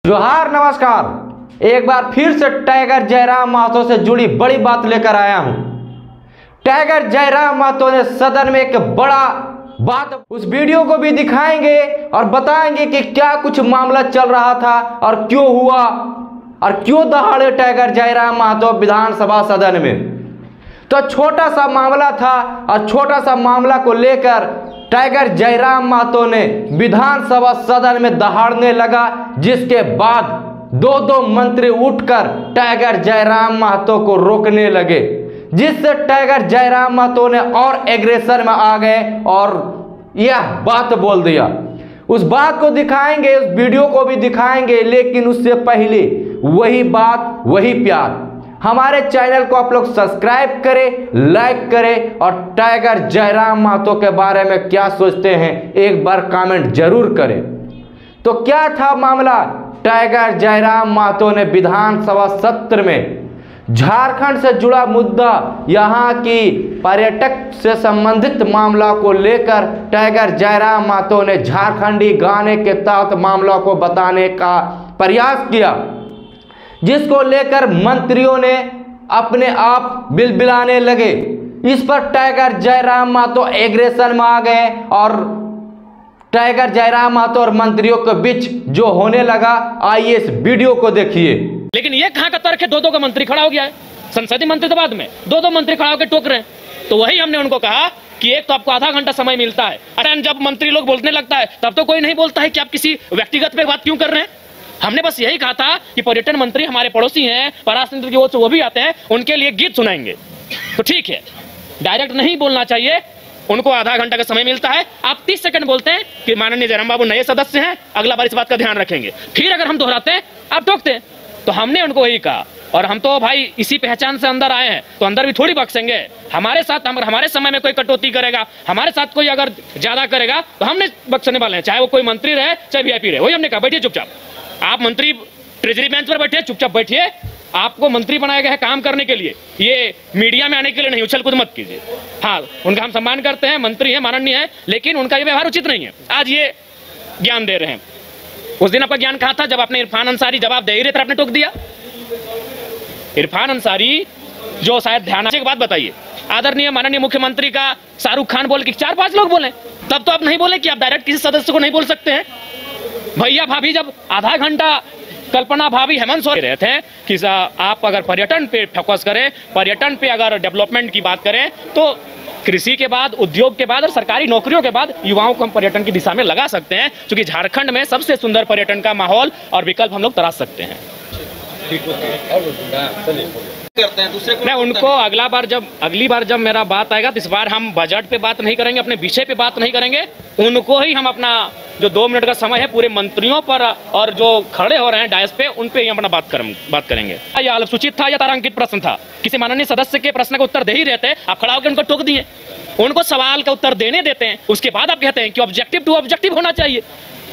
जोहार नमस्कार। एक बार फिर से टाइगर जयराम महतो से जुड़ी बड़ी बात लेकर आया हूं। टाइगर जयराम महतो ने सदन में एक बड़ा बात, उस वीडियो को भी दिखाएंगे और बताएंगे कि क्या कुछ मामला चल रहा था और क्यों हुआ और क्यों दहाड़े टाइगर जयराम महतो विधानसभा सदन में। तो छोटा सा मामला था और छोटा सा मामला को लेकर टाइगर जयराम महतो ने विधानसभा सदन में दहाड़ने लगा, जिसके बाद दो मंत्री उठकर टाइगर जयराम महतो को रोकने लगे, जिससे टाइगर जयराम महतो ने और एग्रेशन में आ गए और यह बात बोल दिया। उस बात को दिखाएंगे, उस वीडियो को भी दिखाएंगे, लेकिन उससे पहले वही बात वही प्यार। हमारे चैनल को आप लोग सब्सक्राइब करें, लाइक करें और टाइगर जयराम महतो के बारे में क्या सोचते हैं एक बार कमेंट जरूर करें। तो क्या था मामला? टाइगर जयराम महतो ने विधानसभा सत्र में झारखंड से जुड़ा मुद्दा, यहां की पर्यटक से संबंधित मामला को लेकर टाइगर जयराम महतो ने झारखंडी गाने के तहत मामला को बताने का प्रयास किया, जिसको लेकर मंत्रियों ने अपने आप बिलबिलाने लगे। इस पर टाइगर जयराम महतो एग्रेशन में आ गए और टाइगर जयराम महतो और मंत्रियों के बीच जो होने लगा, आइए इस वीडियो को देखिए। लेकिन ये कहां का तर्क है? दो का मंत्री खड़ा हो गया है संसदीय मंत्री, तो बाद में दो मंत्री खड़ा होकर टोक रहे हैं। तो वही हमने उनको कहा कि एक तो आपको आधा घंटा समय मिलता है, अरे जब मंत्री लोग बोलने लगता है तब तो कोई नहीं बोलता है कि आप किसी व्यक्तिगत पे बात क्यों कर रहे हैं। हमने बस यही कहा था कि पर्यटन मंत्री हमारे पड़ोसी हैं, पराशर की ओर से वो भी आते हैं, उनके लिए गीत सुनाएंगे तो ठीक है, डायरेक्ट नहीं बोलना चाहिए। उनको आधा घंटा का समय मिलता है, आप 30 सेकंड बोलते हैं कि माननीय जयराम बाबू नए सदस्य हैं, अगला बार इस बात का ध्यान रखेंगे। फिर अगर हम दोहराते हैं आप टोकते हैं। तो हमने उनको वही कहा, और हम तो भाई इसी पहचान से अंदर आए हैं, तो अंदर भी थोड़ी बख्शेंगे। हमारे साथ हमारे समय में कोई कटौती करेगा, हमारे साथ कोई अगर ज्यादा करेगा तो हमने बख्शने वाले हैं, चाहे वो कोई मंत्री रहे चाहे वीआईपी रहे। वही हमने कहा, बैठिए चुपचाप, आप मंत्री ट्रेजरी बेंच पर बैठिए, चुपचाप बैठिए। आपको मंत्री बनाया गया है काम करने के लिए, ये मीडिया में आने के लिए नहीं, उछल कूद मत कीजिए। हाँ, उनका हम सम्मान करते हैं, मंत्री है, माननीय है, लेकिन उनका ये व्यवहार उचित नहीं है। आज ये ज्ञान दे रहे हैं, उस दिन आपका ज्ञान कहा था जब आपने इरफान अंसारी जवाब दे ही रहे थे, आपने टोक दिया। इरफान अंसारी जो शायद ध्यान के बाद बताइए, आदरणीय माननीय मुख्यमंत्री का शाहरुख खान बोल के 4-5 लोग बोले, तब तो आप नहीं बोले कि आप डायरेक्ट किसी सदस्य को नहीं बोल सकते हैं। भैया भाभी जब आधा घंटा कल्पना भाभी हेमंत सोरेन रहे थे कि आप अगर पर्यटन पे फोकस करें, पर्यटन पे अगर डेवलपमेंट की बात करें, तो कृषि के बाद, उद्योग के बाद और सरकारी नौकरियों के बाद युवाओं को हम पर्यटन की दिशा में लगा सकते हैं, क्योंकि झारखंड में सबसे सुंदर पर्यटन का माहौल और विकल्प हम लोग तराश सकते हैं। मैं उनको अगली बार जब मेरा बात आएगा, तो इस बार हम बजट पे बात नहीं करेंगे, अपने विषय पे बात नहीं करेंगे, उनको ही हम अपना जो 2 मिनट का समय है पूरे मंत्रियों पर और जो खड़े हो रहे हैं डायस पे, उन पे ही अपना बात करेंगे। यह अल्पसूचित था या तारांकित प्रश्न था? किसी माननीय सदस्य के प्रश्न का उत्तर दे ही रहते, आप खड़ा होकर उनको टोक दिए। उनको सवाल का उत्तर देने देते हैं, उसके बाद आप कहते हैं कि ऑब्जेक्टिव टू ऑब्जेक्टिव होना चाहिए,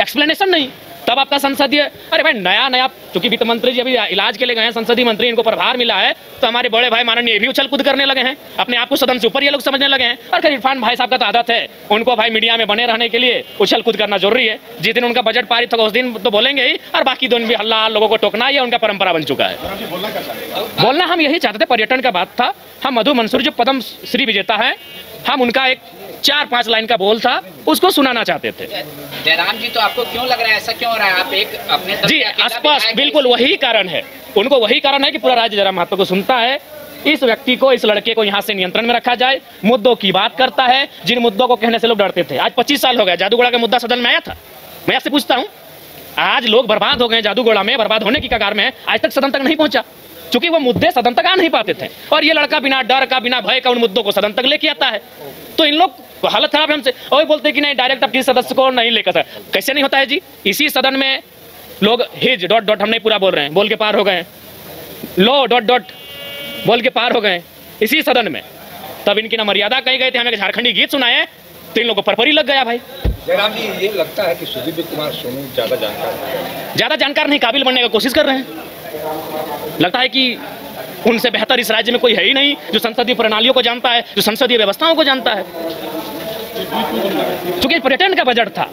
एक्सप्लेनेशन नहीं। तब आपका संसदीय, अरे भाई नया चूंकि वित्त मंत्री जी अभी इलाज के लिए गए हैं, संसदीय मंत्री, इनको प्रभार मिला है, तो हमारे बड़े भाई माननीय भी उछल कूद करने लगे हैं, अपने आप को सदन से ऊपर ये लोग समझने लगे हैं। और इरफान भाई साहब का तो आदत है, उनको भाई मीडिया में बने रहने के लिए उछल कूद करना जरूरी है। जिस दिन उनका बजट पारित होगा उस दिन तो बोलेंगे ही, और बाकी दिन भी हल्ला लोगों को टोकना, ये उनका परंपरा बन चुका है। बोलना हम यही चाहते थे, पर्यटन का बात था। हम मधु मंसूर जो पद्म श्री विजेता है, हम उनका एक 4-5 लाइन का बोल था, उसको सुनाना चाहते थे। जयराम जी, तो आपको क्यों लग रहा है, ऐसा क्यों हो रहा है? आप एक अपने जी स्पष्ट, बिल्कुल वही कारण है, उनको वही कारण है कि पूरा राज्य जयराम महतो को सुनता है। इस व्यक्ति को, इस लड़के को यहाँ से नियंत्रण में रखा जाए, मुद्दों की बात करता है, जिन मुद्दों को कहने से लोग डरते थे। आज 25 साल हो गए, जादूगोड़ा का मुद्दा सदन में आया था। मैं आपसे पूछता हूँ, आज लोग बर्बाद हो गए, जादूगोड़ा में बर्बाद होने की कगार में, आज तक सदन तक नहीं पहुंचा, क्योंकि वो मुद्दे सदन तक आ नहीं पाते थे। और ये लड़का बिना डर का, बिना भय का उन मुद्दों को सदन तक लेके आता है। तो इन लोग हालत खराब है हमसे, और बोलते हैं कि नहीं डायरेक्ट आप किसी सदस्य को नहीं लेकर। कैसे नहीं होता है जी? इसी सदन में लोग हिज ... हम नहीं पूरा बोल रहे हैं, बोल के पार हो गए, लो ... बोल के पार हो गए इसी सदन में। तब इनकी ना मर्यादा कही गए थे, हमें झारखंडी गीत सुनाए, तो इन लोगों को परपरी लग गया भाई। जयराम जी, ये लगता है कि सुदीप कुमार सोनू ज्यादा जानकार नहीं, काबिल बनने की कोशिश कर रहे हैं। लगता है कि उनसे बेहतर इस राज्य में कोई है ही नहीं जो संसदीय प्रणालियों को जानता है, जो संसदीय व्यवस्थाओं को जानता है। चूंकि पर्यटन का बजट था,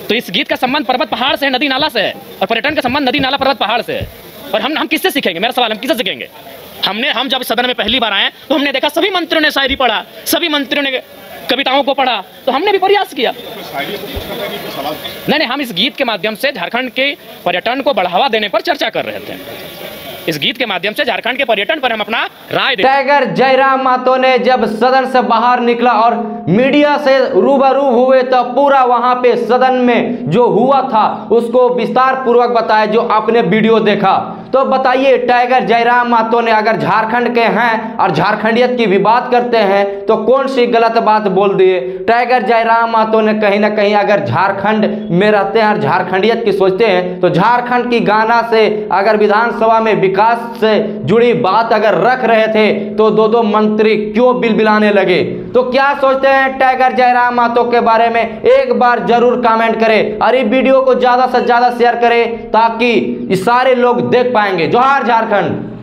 तो इस गीत का संबंध पर्वत पहाड़ से है, नदी नाला से है, और पर्यटन का संबंध नदी नाला पर्वत पहाड़ से है। और हम किससे सीखेंगे? मेरा सवाल, हम किससे सीखेंगे? हम जब सदन में पहली बार आए तो हमने देखा सभी मंत्रियों ने शायरी पढ़ा, सभी मंत्रियों ने कविताओं को पढ़ा, तो हमने भी प्रयास किया। नहीं, हम इस गीत के माध्यम से झारखंड के पर्यटन को बढ़ावा देने पर चर्चा कर रहे थे। इस गीत के माध्यम से झारखंड के पर्यटन पर हम अपना राय देते। टाइगर जयराम महतो ने जब सदन से बाहर निकला और मीडिया से रूबरू हुए तो पूरा वहां पे सदन में जो हुआ था उसको विस्तार पूर्वक बताया, जो आपने वीडियो देखा। तो बताइए, टाइगर जयराम महतो ने अगर झारखंड के हैं और झारखंडियत की भी बात करते हैं तो कौन सी गलत बात बोल दिए? टाइगर जयराम महतो ने कहीं ना कहीं अगर झारखंड में रहते हैं और झारखंडियत की सोचते हैं तो झारखंड की गाना से अगर विधानसभा में विकास से जुड़ी बात अगर रख रहे थे तो दो मंत्री क्यों बिलबिलाने लगे? तो क्या सोचते हैं टाइगर जयराम महतो के बारे में? एक बार जरूर कमेंट करें और इस वीडियो को ज्यादा से ज्यादा शेयर करें ताकि सारे लोग देख पाएंगे। जोहार झारखंड।